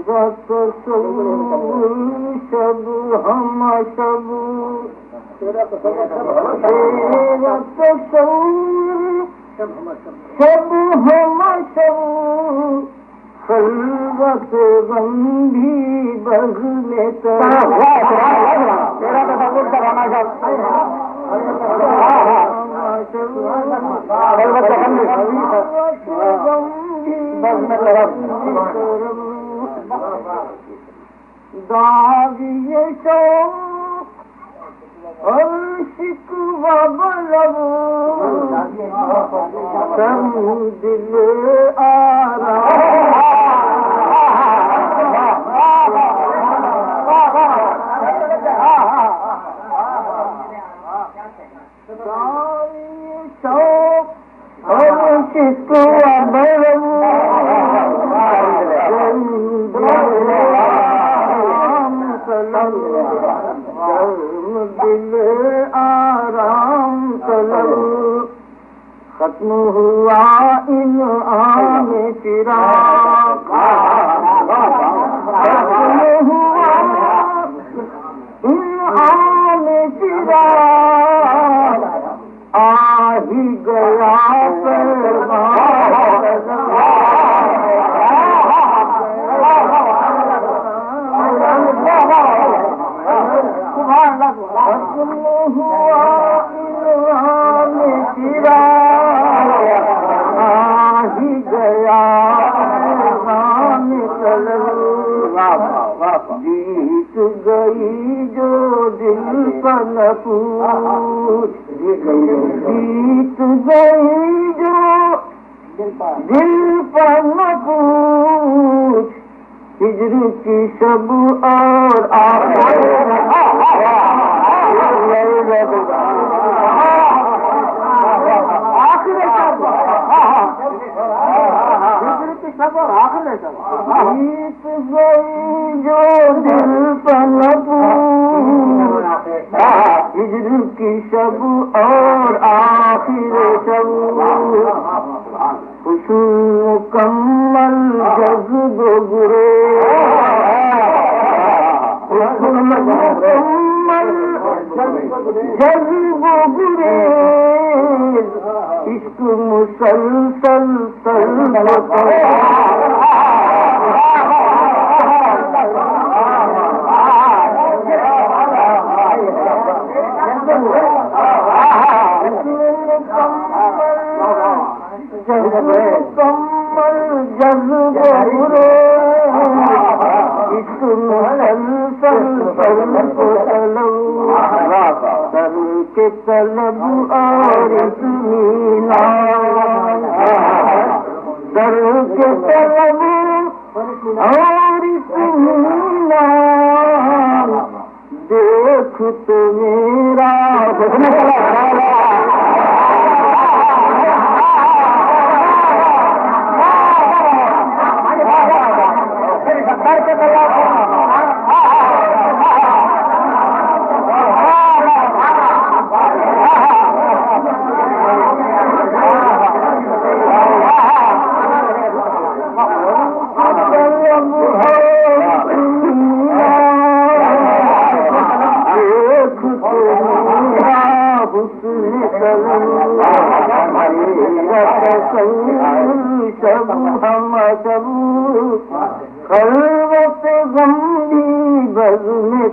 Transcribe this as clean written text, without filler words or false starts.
شب ہم شب تیرا تصور شب ہم شب خلوت غم بھی بغل تیرا تصور داغی شوق اور شکوہ بلب سم دل شوق اور شکوہ بلب دل آرام طلب ختم ہوا انعام فراق ختم ہوا انعام فراق آ ہی گیا جیت گئی جو دل پر نہ پوچھ جیت گئی جو دل پر نہ پوچھ ہجر کی شب اور جیت گئی جو دل پر نہ پوچھ ہجر کی شب اور آخر شب حسن مکمل جذب گریز حسن مکمل جذب گریز عشق مسلسل مکمل جذب عشق مسلسل سر کے طلب اور اطمینان سر کے طلب اور اطمینان دیکھ تو میرا شب ہم شب خلوت غم بھی بزم